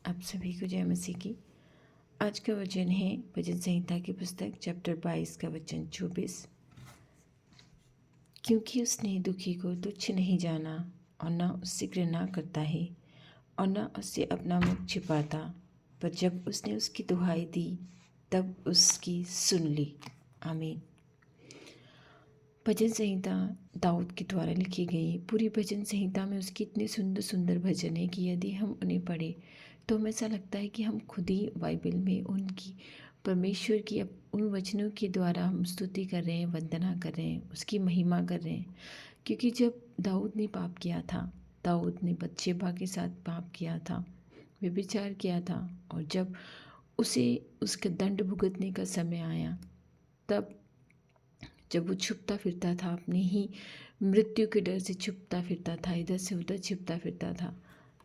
आप सभी को जय मसीह की। आज का वचन है भजन संहिता की पुस्तक चैप्टर 22 का वचन 24। क्योंकि उसने दुखी को तुच्छ नहीं जाना और न उससे घृणा करता है और न उससे अपना मुख छिपाता, पर जब उसने उसकी दुहाई दी तब उसकी सुन ली। आमीन। भजन संहिता दाऊद के द्वारा लिखी गई। पूरी भजन संहिता में उसकी इतने सुंदर सुंदर भजन है कि यदि हम उन्हें पढ़ें तो हमें ऐसा लगता है कि हम खुद ही बाइबल में उनकी परमेश्वर की उन वचनों के द्वारा हम स्तुति कर रहे हैं, वंदना कर रहे हैं, उसकी महिमा कर रहे हैं। क्योंकि जब दाऊद ने पाप किया था, दाऊद ने बत्शेबा के साथ पाप किया था, व्यभिचार किया था, और जब उसे उसका दंड भुगतने का समय आया, तब जब वो छुपता फिरता था, अपनी ही मृत्यु के डर से छुपता फिरता था, इधर से उधर छिपता फिरता था,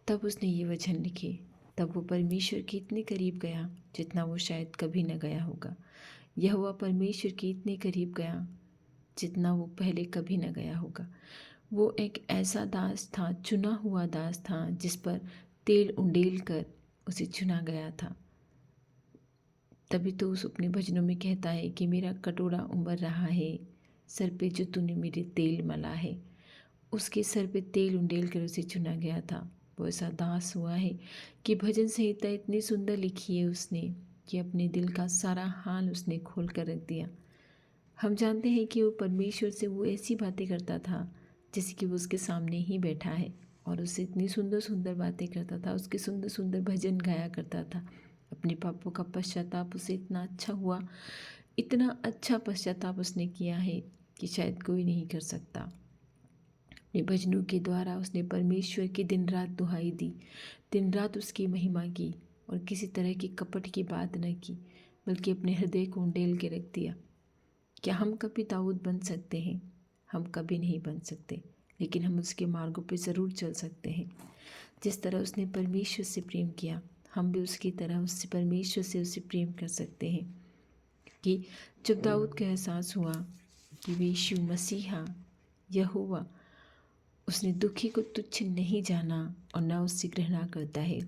तब उसने ये वचन लिखे। तब वो परमेश्वर के इतने करीब गया जितना वो शायद कभी न गया होगा। यहोवा परमेश्वर के इतने करीब गया जितना वो पहले कभी न गया होगा। वो एक ऐसा दास था, चुना हुआ दास था, जिस पर तेल उंडेल कर उसे चुना गया था। तभी तो उस अपने भजनों में कहता है कि मेरा कटोरा उमड़ रहा है, सर पे जो तूने मेरे तेल मला है। उसके सर पे तेल उंडेल कर उसे चुना गया था। वो ऐसा दास हुआ है कि भजन संहिता इतनी सुंदर लिखी है उसने कि अपने दिल का सारा हाल उसने खोल कर रख दिया। हम जानते हैं कि वो परमेश्वर से वो ऐसी बातें करता था जैसे कि वो उसके सामने ही बैठा है, और उससे इतनी सुंदर सुंदर बातें करता था, उसके सुंदर सुंदर भजन गाया करता था। अपने पापों का पश्चाताप उसे इतना अच्छा हुआ, इतना अच्छा पश्चाताप उसने किया है कि शायद कोई नहीं कर सकता। अपने भजनों के द्वारा उसने परमेश्वर की दिन रात दुहाई दी, दिन रात उसकी महिमा की, और किसी तरह की कपट की बात न की, बल्कि अपने हृदय को उंडेल के रख दिया। क्या हम कभी दाऊद बन सकते हैं? हम कभी नहीं बन सकते, लेकिन हम उसके मार्गों पर ज़रूर चल सकते हैं। जिस तरह उसने परमेश्वर से प्रेम किया, हम भी उसकी तरह उससे परमेश्वर से उसे प्रेम कर सकते हैं। कि जब दाऊद का एहसास हुआ कि वे यीशु मसीहा यहोवा, उसने दुखी को तुच्छ नहीं जाना और न उससे घृणा करता है।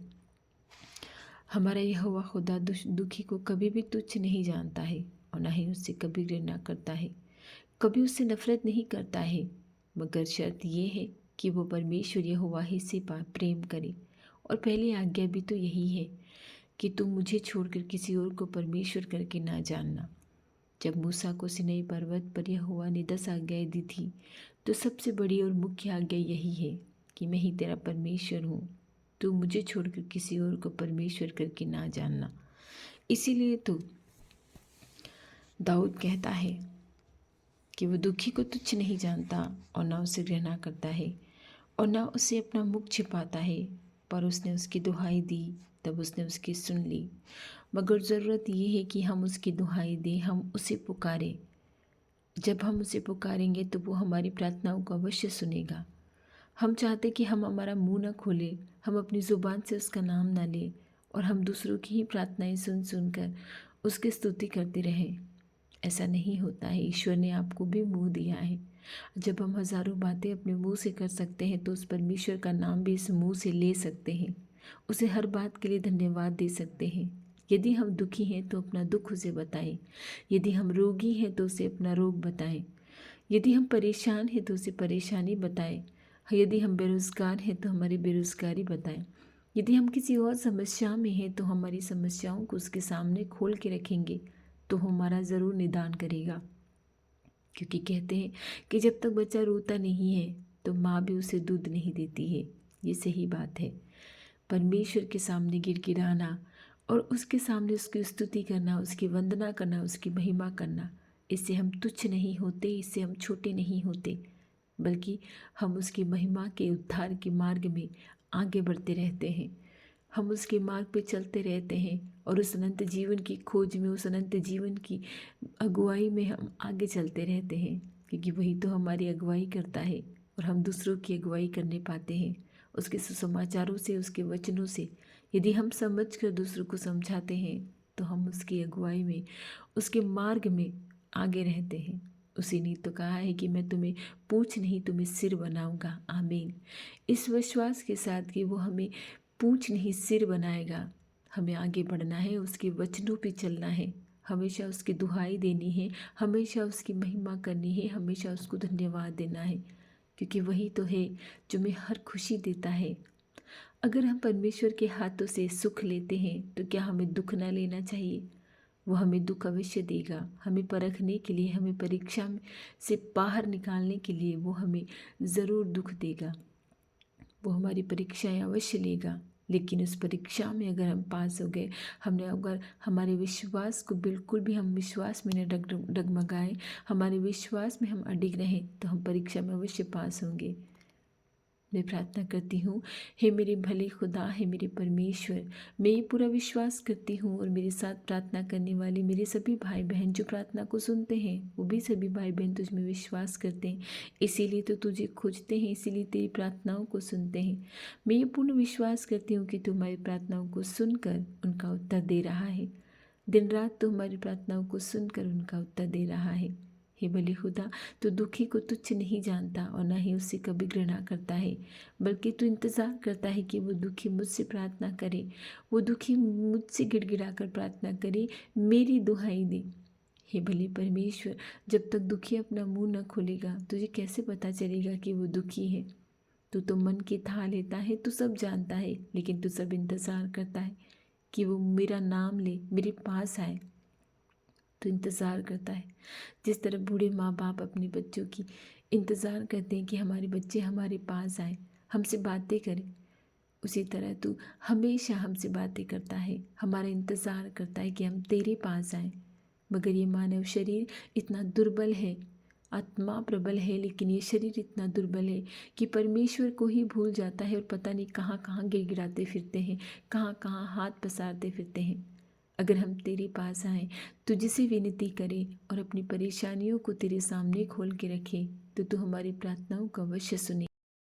हमारा यहोवा खुदा दुखी को कभी भी तुच्छ नहीं जानता है और न ही उससे कभी घृणा करता है, कभी उससे नफरत नहीं करता है, मगर शर्त ये है कि वो परमेश्वर यहोवा ही से प्रेम करे। और पहली आज्ञा भी तो यही है कि तुम मुझे छोड़कर किसी और को परमेश्वर करके ना जानना। जब मूसा को सिनै पर्वत पर यहोवा ने 10 आज्ञाएं दी थी, तो सबसे बड़ी और मुख्य आज्ञा यही है कि मैं ही तेरा परमेश्वर हूँ, तू मुझे छोड़कर किसी और को परमेश्वर करके ना जानना। इसीलिए तो दाऊद कहता है कि वो दुखी को तुच्छ नहीं जानता और ना उसे घृणा करता है और ना उसे अपना मुख छिपाता है, पर उसने उसकी दुहाई दी तब उसने उसकी सुन ली। मगर ज़रूरत ये है कि हम उसकी दुहाई दें, हम उसे पुकारें। जब हम उसे पुकारेंगे तो वो हमारी प्रार्थनाओं को अवश्य सुनेगा। हम चाहते कि हम हमारा मुंह न खोलें, हम अपनी ज़ुबान से उसका नाम ना लें, और हम दूसरों की ही प्रार्थनाएं सुन सुनकर उसकी स्तुति करते रहें। ऐसा नहीं होता है। ईश्वर ने आपको भी मुंह दिया है। जब हम हज़ारों बातें अपने मुंह से कर सकते हैं, तो उस परमेश्वर का नाम भी इस मुंह से ले सकते हैं, उसे हर बात के लिए धन्यवाद दे सकते हैं। यदि हम दुखी हैं तो अपना दुख उसे बताएं, यदि हम रोगी हैं तो उसे अपना रोग बताएं, यदि हम परेशान हैं तो उसे परेशानी बताएं, यदि हम बेरोज़गार हैं तो हमारी बेरोज़गारी बताएं, यदि हम किसी और समस्या में हैं तो हमारी समस्याओं को उसके सामने खोल के रखेंगे तो हमारा ज़रूर निदान करेगा। क्योंकि कहते हैं कि जब तक बच्चा रोता नहीं है तो माँ भी उसे दूध नहीं देती है। ये सही बात है। परमेश्वर के सामने गिड़गिड़ाना और उसके सामने उसकी स्तुति करना, उसकी वंदना करना, उसकी महिमा करना, इससे हम तुच्छ नहीं होते, इससे हम छोटे नहीं होते, बल्कि हम उसकी महिमा के उद्धार के मार्ग में आगे बढ़ते रहते हैं। हम उसके मार्ग पे चलते रहते हैं और उस अनंत जीवन की खोज में, उस अनंत जीवन की अगुवाई में हम आगे चलते रहते हैं, क्योंकि वही तो हमारी अगुवाई करता है और हम दूसरों की अगुवाई करने पाते हैं उसके सुसमाचारों से, उसके वचनों से। यदि हम समझ कर दूसरों को समझाते हैं तो हम उसकी अगुवाई में, उसके मार्ग में आगे रहते हैं। उसी ने तो कहा है कि मैं तुम्हें पूँछ नहीं, तुम्हें सिर बनाऊंगा। आमीन। इस विश्वास के साथ कि वो हमें पूंछ नहीं सिर बनाएगा। हमें आगे बढ़ना है, उसके वचनों पे चलना है, हमेशा उसकी दुहाई देनी है, हमेशा उसकी महिमा करनी है, हमेशा उसको धन्यवाद देना है, क्योंकि वही तो है जो हमें हर खुशी देता है। अगर हम परमेश्वर के हाथों से सुख लेते हैं तो क्या हमें दुख ना लेना चाहिए? वो हमें दुख अवश्य देगा, हमें परखने के लिए, हमें परीक्षा से बाहर निकालने के लिए वो हमें ज़रूर दुख देगा। वो हमारी परीक्षाएं अवश्य लेगा, लेकिन उस परीक्षा में अगर हम पास हो गए, हमने अगर हमारे विश्वास को बिल्कुल भी हम विश्वास में न डगमगाए, हमारे विश्वास में हम अडिग रहें, तो हम परीक्षा में अवश्य पास होंगे। मैं प्रार्थना करती हूँ, हे मेरे भले खुदा, हे मेरे परमेश्वर, मैं ये पूरा विश्वास करती हूँ और मेरे साथ प्रार्थना करने वाले मेरे सभी भाई बहन जो प्रार्थना को सुनते हैं, वो भी सभी भाई बहन तुझ में विश्वास करते हैं, इसीलिए तो तुझे खोजते हैं, इसीलिए तेरी प्रार्थनाओं को सुनते हैं। मैं ये पूर्ण विश्वास करती हूँ कि तू हमारी प्रार्थनाओं को सुनकर उनका उत्तर दे रहा है। दिन रात तू हमारी प्रार्थनाओं को सुनकर उनका उत्तर दे रहा है। हे भले खुदा, तू दुखी को तुच्छ नहीं जानता और ना ही उससे कभी घृणा करता है, बल्कि तू इंतज़ार करता है कि वो दुखी मुझसे प्रार्थना करे, वो दुखी मुझसे गिड़गिड़ा कर प्रार्थना करे, मेरी दुहाई दे। हे भले परमेश्वर, जब तक दुखी अपना मुंह न खोलेगा, तुझे कैसे पता चलेगा कि वो दुखी है? तू तो मन की था लेता है, तू सब जानता है, लेकिन तू सब इंतज़ार करता है कि वो मेरा नाम ले, मेरे पास आए। तो इंतज़ार करता है, जिस तरह बूढ़े माँ बाप अपने बच्चों की इंतज़ार करते हैं कि हमारे बच्चे हमारे पास आए, हमसे बातें करें, उसी तरह तू हमेशा हमसे बातें करता है, हमारा इंतज़ार करता है कि हम तेरे पास आएँ। मगर ये मानव शरीर इतना दुर्बल है, आत्मा प्रबल है, लेकिन ये शरीर इतना दुर्बल है कि परमेश्वर को ही भूल जाता है और पता नहीं कहाँ कहाँ गिड़गिड़ाते फिरते हैं, कहाँ कहाँ हाथ पसारते फिरते हैं। अगर हम तेरे पास आएँ, तुझसे विनती करें और अपनी परेशानियों को तेरे सामने खोल के रखें, तो तू हमारी प्रार्थनाओं को अवश्य सुने।